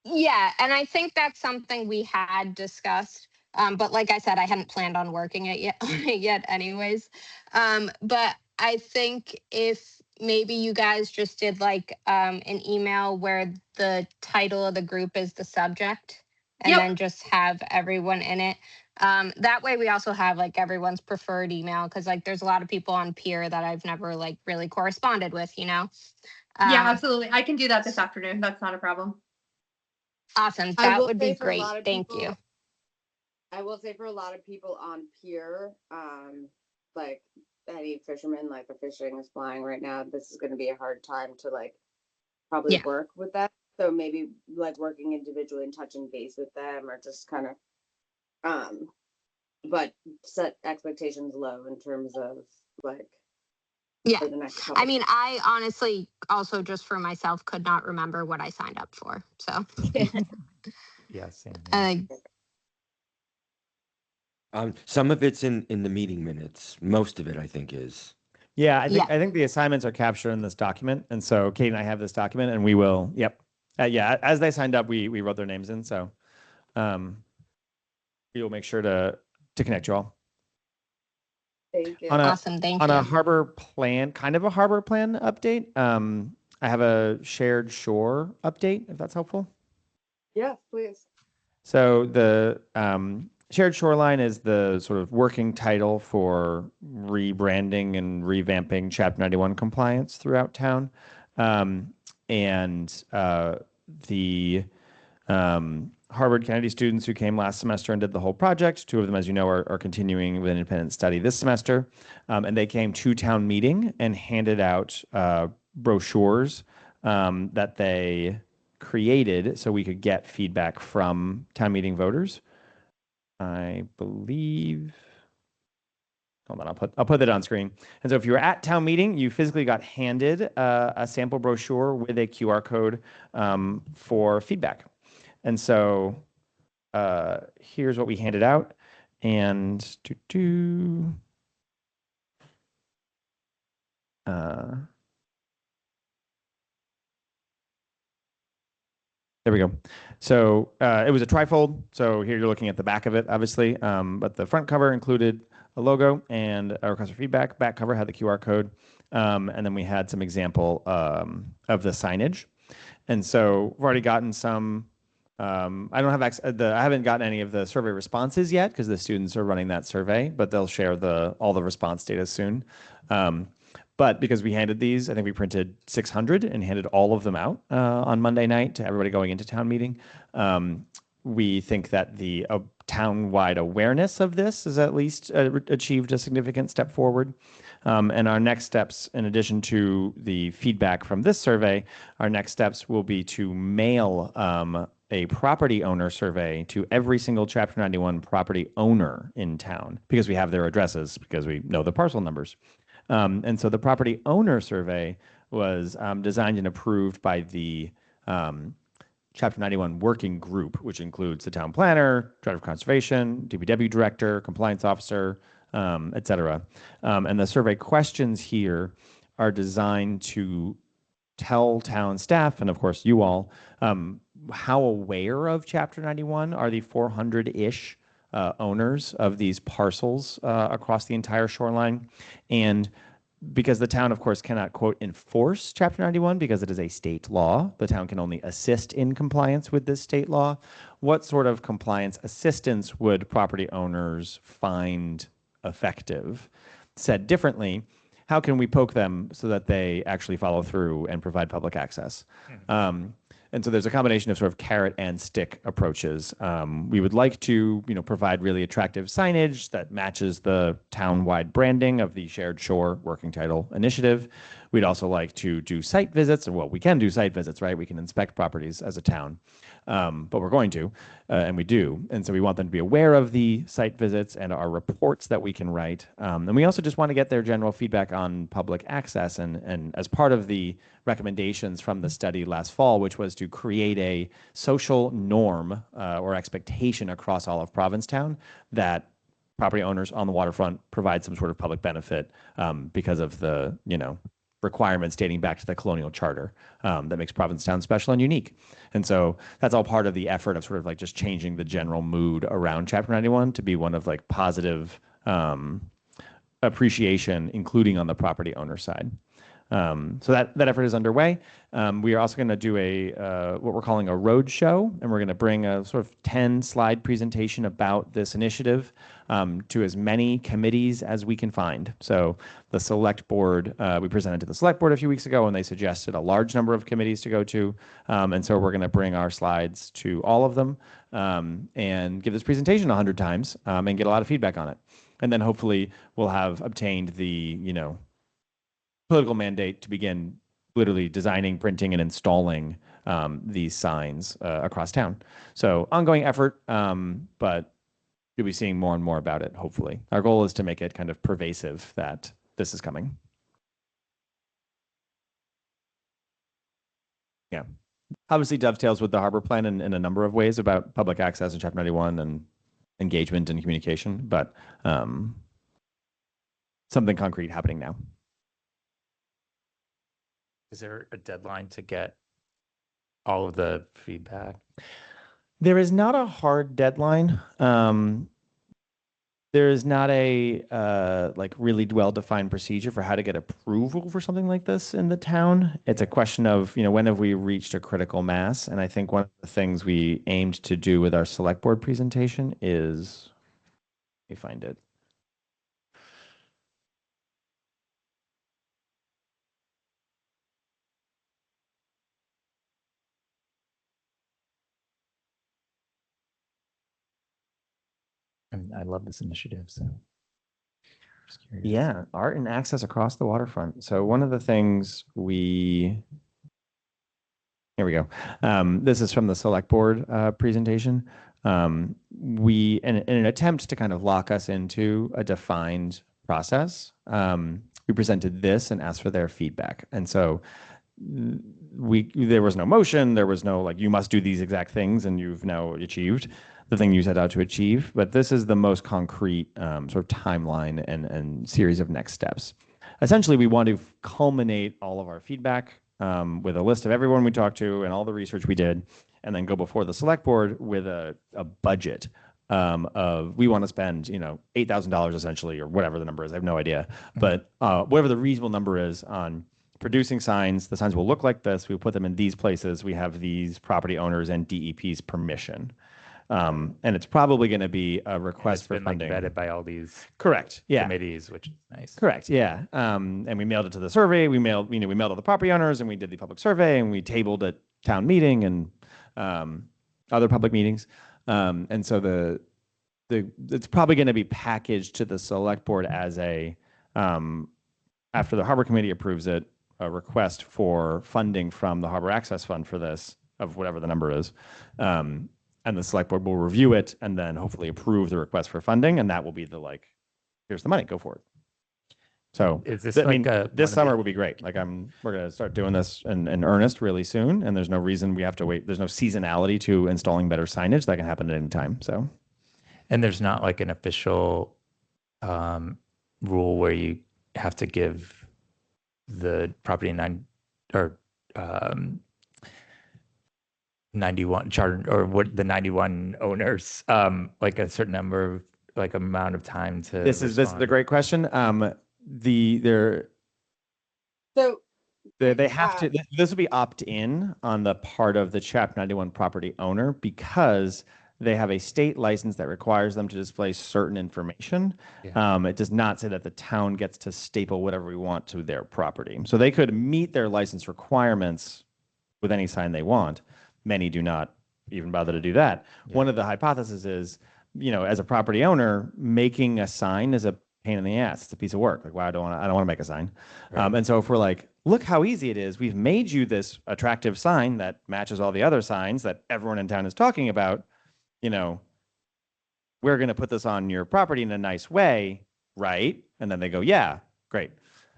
Yeah, and I think that's something we had discussed. But like I said, I hadn't planned on working it yet anyways. But I think if maybe you guys just did like an email where the title of the group is the subject and then just have everyone in it. That way we also have like everyone's preferred email, because like there's a lot of people on Pier that I've never like really corresponded with, Yeah, absolutely. I can do that this afternoon. That's not a problem. Awesome. That would be great. Thank you. I will say for a lot of people on Pier, like any fishermen, like the fishing is flying right now, this is going to be a hard time to like probably work with that. So maybe like working individually and touching base with them, or just kind of but set expectations low in terms of like for the next couple. I mean, I honestly also just for myself could not remember what I signed up for. So yeah, same. Some of it's in the meeting minutes. Most of it, I think, is. Yeah, I think the assignments are captured in this document, and so Kate and I have this document, and we will. Yep. Yeah, as they signed up, we wrote their names in. So we will make sure to connect you all. Thank you. Awesome, thank on you. a harbor plan, kind of a harbor plan update. I have a shared shore update, if that's helpful. Yes, please. So the shared shoreline is the sort of working title for rebranding and revamping Chapter 91 compliance throughout town. The Harvard Kennedy students who came last semester and did the whole project, 2 of them, as you know, are continuing with an independent study this semester. And they came to town meeting and handed out brochures that they created so we could get feedback from town meeting voters. I believe, hold on, I'll put that on screen. And so if you were at town meeting, you physically got handed a sample brochure with a QR code for feedback. And so here's what we handed out. And there we go. So it was a trifold. So here you're looking at the back of it, obviously. But the front cover included a logo and a request for feedback. Back cover had the QR code. And then we had some example of the signage. And so we've already gotten some. I don't have I haven't gotten any of the survey responses yet because the students are running that survey, but they'll share all the response data soon. But because we handed these, I think we printed 600 and handed all of them out on Monday night to everybody going into town meeting. We think that the town-wide awareness of this has at least achieved a significant step forward. And our next steps, in addition to the feedback from this survey, our next steps will be to mail a property owner survey to every single Chapter 91 property owner in town because we have their addresses, because we know the parcel numbers. And so the property owner survey was designed and approved by the Chapter 91 working group, which includes the town planner, director of conservation, DPW director, compliance officer, et cetera. And the survey questions here are designed to tell town staff, and of course you all, how aware of Chapter 91 are the 400-ish owners of these parcels across the entire shoreline. And because the town, of course, cannot, quote, enforce Chapter 91 because it is a state law, the town can only assist in compliance with this state law. What sort of compliance assistance would property owners find effective? Said differently, how can we poke them so that they actually follow through and provide public access? And so there's a combination of sort of carrot and stick approaches. We would like to, provide really attractive signage that matches the town-wide branding of the Shared Shore Working Title Initiative. We'd also like to do site visits. Well, we can do site visits, right? We can inspect properties as a town, but we're going to, and we do. And so we want them to be aware of the site visits and our reports that we can write. And we also just want to get their general feedback on public access. And as part of the recommendations from the study last fall, which was to create a social norm or expectation across all of Provincetown that property owners on the waterfront provide some sort of public benefit because of the, requirements dating back to the colonial charter that makes Provincetown special and unique. And so that's all part of the effort of sort of like just changing the general mood around Chapter 91 to be one of like positive appreciation, including on the property owner side. So that effort is underway. We are also going to do what we're calling a road show, and we're going to bring a sort of 10-slide presentation about this initiative to as many committees as we can find. So the select board, we presented to the select board a few weeks ago, and they suggested a large number of committees to go to. And so we're going to bring our slides to all of them and give this presentation 100 times and get a lot of feedback on it. And then hopefully we'll have obtained the, political mandate to begin literally designing, printing, and installing these signs across town. So ongoing effort, but you'll be seeing more and more about it, hopefully. Our goal is to make it kind of pervasive that this is coming. Yeah. Obviously dovetails with the harbor plan in a number of ways about public access in Chapter 91 and engagement and communication, but something concrete happening now. Is there a deadline to get all of the feedback? There is not a hard deadline. There is not a like really well-defined procedure for how to get approval for something like this in the town. It's a question of, when have we reached a critical mass? And I think one of the things we aimed to do with our select board presentation is, let me find it. And I love this initiative, so. Just curious. Yeah, art and access across the waterfront. So one of the things here we go. This is from the select board presentation. We, in an attempt to kind of lock us into a defined process, we presented this and asked for their feedback. And so there was no motion, there was no like, you must do these exact things and you've now achieved the thing you set out to achieve. But this is the most concrete sort of timeline and series of next steps. Essentially, we want to culminate all of our feedback with a list of everyone we talked to and all the research we did, and then go before the select board with a budget of we want to spend, $8,000 essentially, or whatever the number is. I have no idea, but whatever the reasonable number is on producing signs. The signs will look like this. We put them in these places. We have these property owners and DEP's permission. And it's probably going to be a request for funding. Vetted by all these Correct. Yeah. committees, which is nice. Correct. Yeah. And we mailed it to the survey. We mailed all the property owners, and we did the public survey, and we tabled at town meeting and other public meetings. And so it's probably going to be packaged to the select board as after the Harbor Committee approves it, a request for funding from the Harbor Access Fund for this, of whatever the number is. And the select board will review it and then hopefully approve the request for funding. And that will be here's the money, go for it. So Is this this summer would be great. We're going to start doing this in earnest really soon. And there's no reason we have to wait. There's no seasonality to installing better signage. That can happen at any time. So, and there's not like an official rule where you have to give the property 91 charter, or what the 91 owners like a certain number of amount of time to this is the great question. They have to, this will be opt-in on the part of the Chapter 91 property owner, because they have a state license that requires them to display certain information. Yeah. It does not say that the town gets to staple whatever we want to their property. So they could meet their license requirements with any sign they want. Many do not even bother to do that. Yeah. One of the hypotheses is, as a property owner, making a sign is a pain in the ass. It's a piece of work. Like, wow, I don't want to make a sign. Right. And so if we're like, look how easy it is. We've made you this attractive sign that matches all the other signs that everyone in town is talking about. We're going to put this on your property in a nice way, right? And then they go, yeah, great.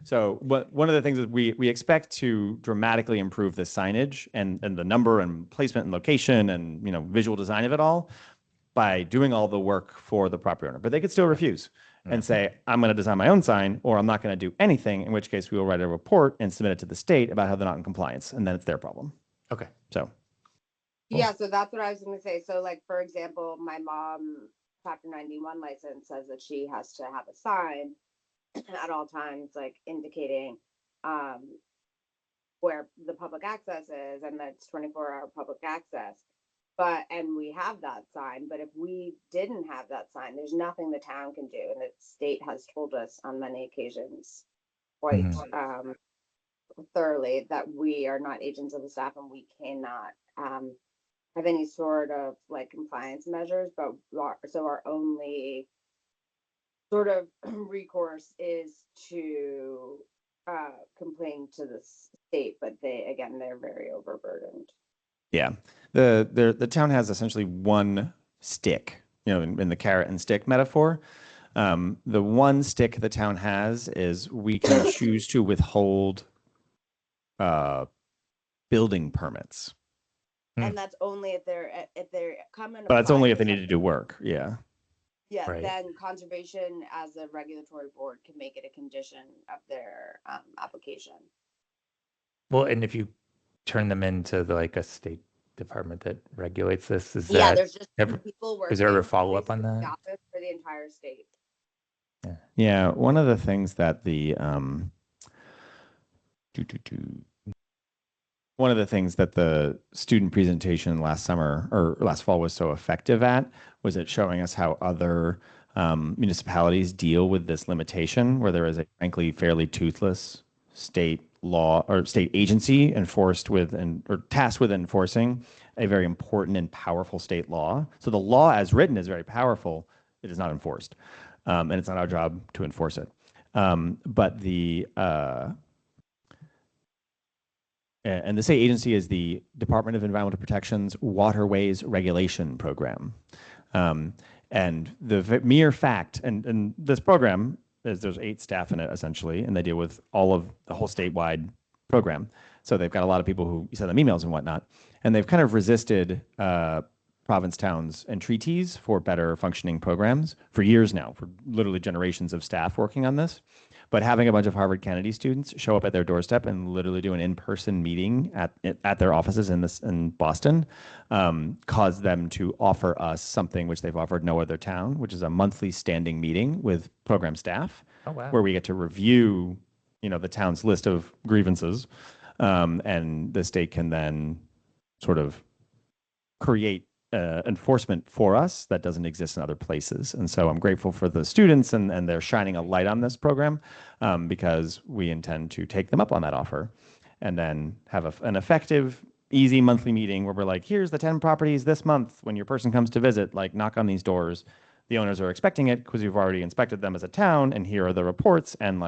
So one of the things is we expect to dramatically improve the signage and the number and placement and location and visual design of it all by doing all the work for the property owner. But they could still refuse and say, I'm going to design my own sign, or I'm not going to do anything, in which case we will write a report and submit it to the state about how they're not in compliance, and then it's their problem. Okay. So. Yeah, so that's what I was going to say. So for example, my mom, Chapter 91 license says that she has to have a sign at all times, indicating where the public access is, and that's 24-hour public access. And we have that sign, but if we didn't have that sign, there's nothing the town can do. And the state has told us on many occasions quite thoroughly that we are not agents of the staff and we cannot have any sort of compliance measures. So our only sort of recourse is to complain to the state, but they're very overburdened. Yeah, the town has essentially one stick, in the carrot and stick metaphor. The one stick the town has is we can choose to withhold building permits. And that's only if they're coming. But it's only if they need to do work. Yeah. Yeah, Right. Then conservation as a regulatory board can make it a condition of their application. Well, and if you turn them into like a state department that regulates this? Is Yeah, that there's just ever, people working. is there ever in follow-up on the that? office for the entire state. Yeah, one of the things that the one of the things that the student presentation last summer or last fall was so effective at was it showing us how other municipalities deal with this limitation, where there is a frankly fairly toothless state law or state agency enforced with or tasked with enforcing a very important and powerful state law. So the law as written is very powerful. It is not enforced, and it's not our job to enforce it. But and the state agency is the Department of Environmental Protection's Waterways Regulation Program. And the mere fact, and this program, there's 8 staff in it essentially, and they deal with all of the whole statewide program. So they've got a lot of people who send them emails and whatnot. And they've kind of resisted province towns and treaties for better functioning programs for years now, for literally generations of staff working on this. But having a bunch of Harvard Kennedy students show up at their doorstep and literally do an in-person meeting at their offices in Boston caused them to offer us something which they've offered no other town, which is a monthly standing meeting with program staff, where we get to review, the town's list of grievances, and the state can then sort of create enforcement for us that doesn't exist in other places. And so I'm grateful for the students and they're shining a light on this program because we intend to take them up on that offer and then have an effective, easy monthly meeting where we're like, here's the 10 properties this month. When your person comes to visit, like knock on these doors. The owners are expecting it because we've already inspected them as a town and here are the reports and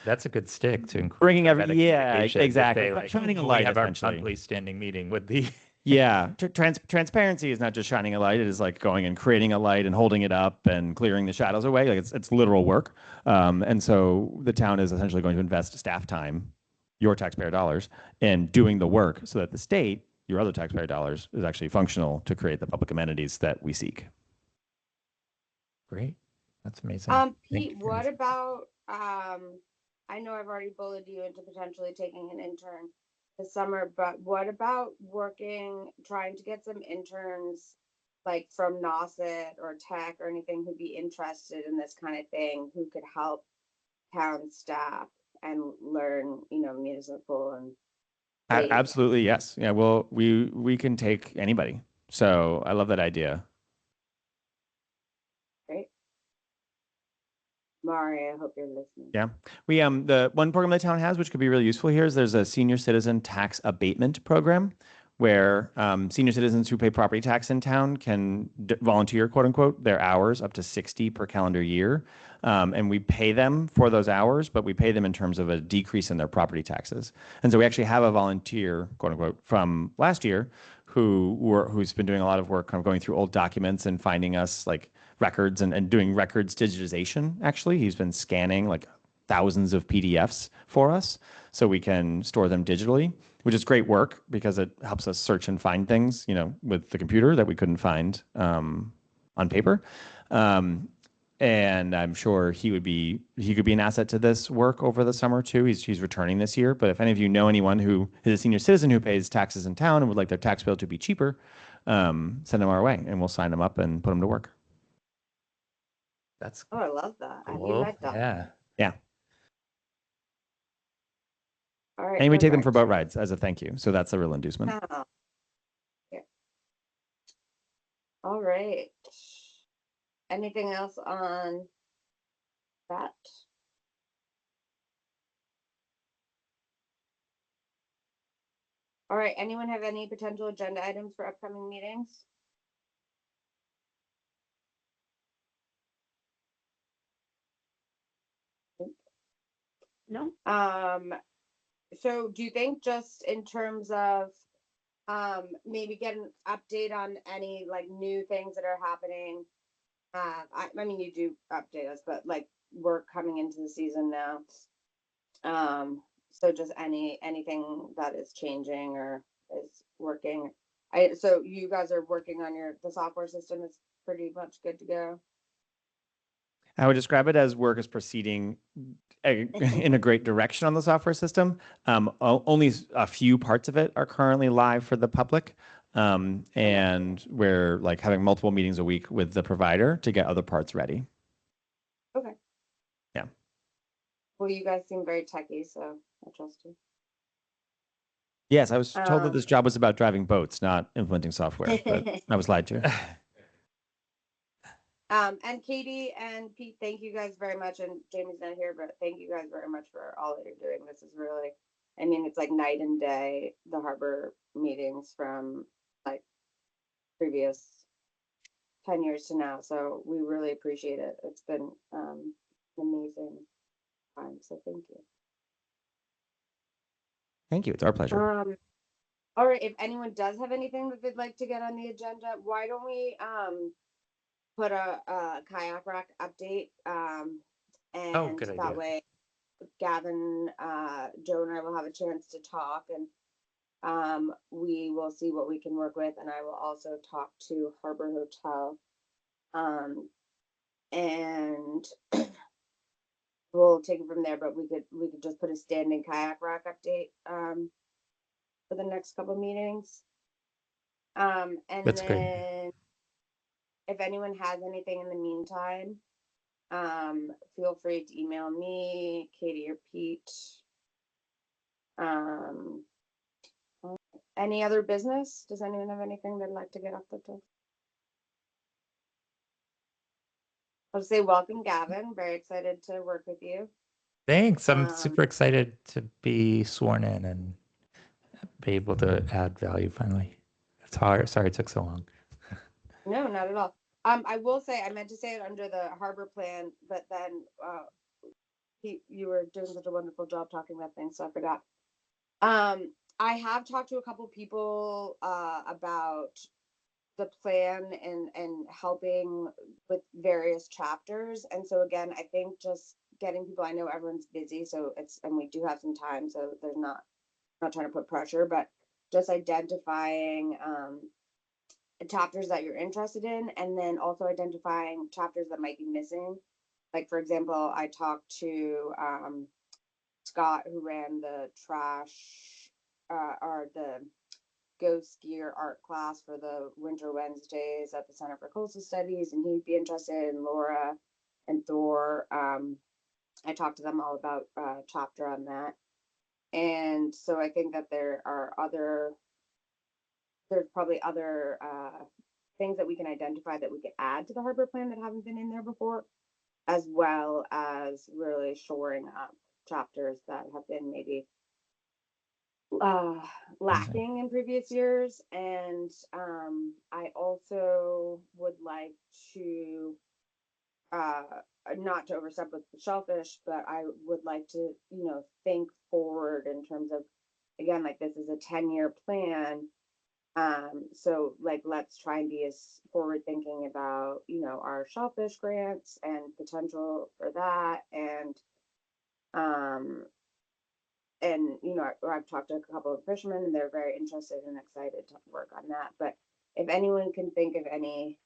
that's a good stick to bringing communication. exactly. Say, like, shining a we light have our essentially. monthly standing meeting with the Yeah, transparency is not just shining a light. It is like going and creating a light and holding it up and clearing the shadows away. Like it's literal work. And so the town is essentially going to invest staff time, your taxpayer dollars, in doing the work so that the state, your other taxpayer dollars, is actually functional to create the public amenities that we seek. Great. That's amazing. Pete, what about, I know I've already bulleted you into potentially taking an intern this summer, but what about trying to get some interns like from Nauset or Tech or anything who'd be interested in this kind of thing, who could help town staff and learn, municipal and Absolutely, yes. Yeah, well, we can take anybody. So I love that idea. Great. Mari, I hope you're listening. Yeah. We the one program the town has, which could be really useful here, is there's a senior citizen tax abatement program where senior citizens who pay property tax in town can volunteer, quote unquote, their hours up to 60 per calendar year. And we pay them for those hours, but we pay them in terms of a decrease in their property taxes. And so we actually have a volunteer, quote unquote, from last year who's been doing a lot of work kind of going through old documents and finding us like records and doing records digitization. Actually, he's been scanning like thousands of PDFs for us so we can store them digitally, which is great work because it helps us search and find things, with the computer that we couldn't find on paper. And I'm sure he could be an asset to this work over the summer too. He's returning this year. But if any of you know anyone who is a senior citizen who pays taxes in town and would like their tax bill to be cheaper, send them our way and we'll sign them up and put them to work. That's I love that. cool. Have you met them? Yeah. Yeah. All right. And we take them for perfect. boat rides as a thank you. So that's a real inducement. Oh. Yeah. All right. Anything else on that? All right. Anyone have any potential agenda items for upcoming meetings? No. So do you think just in terms of maybe get an update on any like new things that are happening? I mean, you do update us, but like we're coming into the season now. So just anything that is changing or is working. So you guys are working on the software system is pretty much good to go. I would describe it as work is proceeding in a great direction on the software system. Only a few parts of it are currently live for the public. And we're like having multiple meetings a week with the provider to get other parts ready. Okay. Yeah. Well, you guys seem very techy, so I trust you. Yes, I was told that Um, this job was about driving boats, not implementing software, but I was lied to. And Katie and Pete, thank you guys very much. And Jamie's not here, but thank you guys very much for all that you're doing. This is really, I mean, it's like night and day, the harbor meetings from like previous 10 years to now. So we really appreciate it. It's been an amazing time. So thank you. Thank you. It's our pleasure. All right. If anyone does have anything that they'd like to get on the agenda, why don't we put a kayak rack update, and good that idea. way Gavin, Joe and I will have a chance to talk, and we will see what we can work with, and I will also talk to Harbor Hotel, and we'll take it from there. But we could just put a standing kayak rack update for the next couple meetings, and That's great. then if anyone has anything in the meantime, feel free to email me, Katie or Pete. Any other business? Does anyone have anything they'd like to get off the top? I'll say welcome, Gavin. Very excited to work with you. Thanks. I'm super excited to be sworn in and be able to add value finally. It's hard. Sorry it took so long. No, not at all. I will say, I meant to say it under the harbor plan, but then you were doing such a wonderful job talking about things, so I forgot. I have talked to a couple people about the plan and helping with various chapters. And so again, I think just getting people, I know everyone's busy, so and we do have some time, so there's not trying to put pressure, but just identifying chapters that you're interested in, and then also identifying chapters that might be missing. Like, for example, I talked to Scott, who ran the trash or the Go Skier art class for the Winter Wednesdays at the Center for Coastal Studies, and he'd be interested in Laura and Thor. I talked to them all about a chapter on that. And so I think that there's probably other things that we can identify that we could add to the harbor plan that haven't been in there before, as well as really shoring up chapters that have been maybe lacking in previous years. And I also would like to not to overstep with the shellfish, but I would like to, think forward in terms of, again, like this is a 10-year plan. So like, let's try and be as forward thinking about, our shellfish grants and potential for that. And, I've talked to a couple of fishermen and they're very interested and excited to work on that. But if anyone can think of any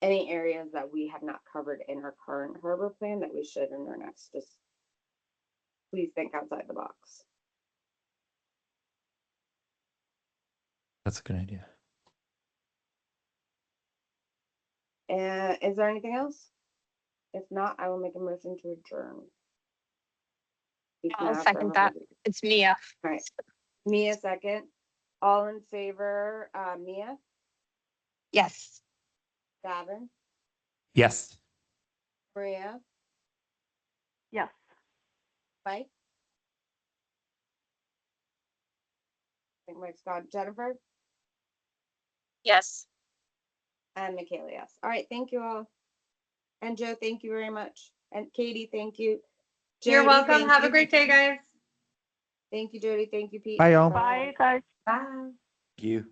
areas that we have not covered in our current harbor plan that we should in our next, just please think outside the box. That's a good idea. Is there anything else? If not, I will make a motion to adjourn. I'll second that. It's Mia. All right. Mia, second. All in favor, Mia? Yes. Gavin? Yes. Maria? Yes. Mike? I think Mike's gone. Jennifer? Yes. And Michaela, yes. All right, thank you all. And Joe, thank you very much. And Katie, thank you. You're Jody, welcome. thank Have you. a great day, guys. Thank you, Jody. Thank you, Pete. Bye, y'all. Bye, guys. Bye. You.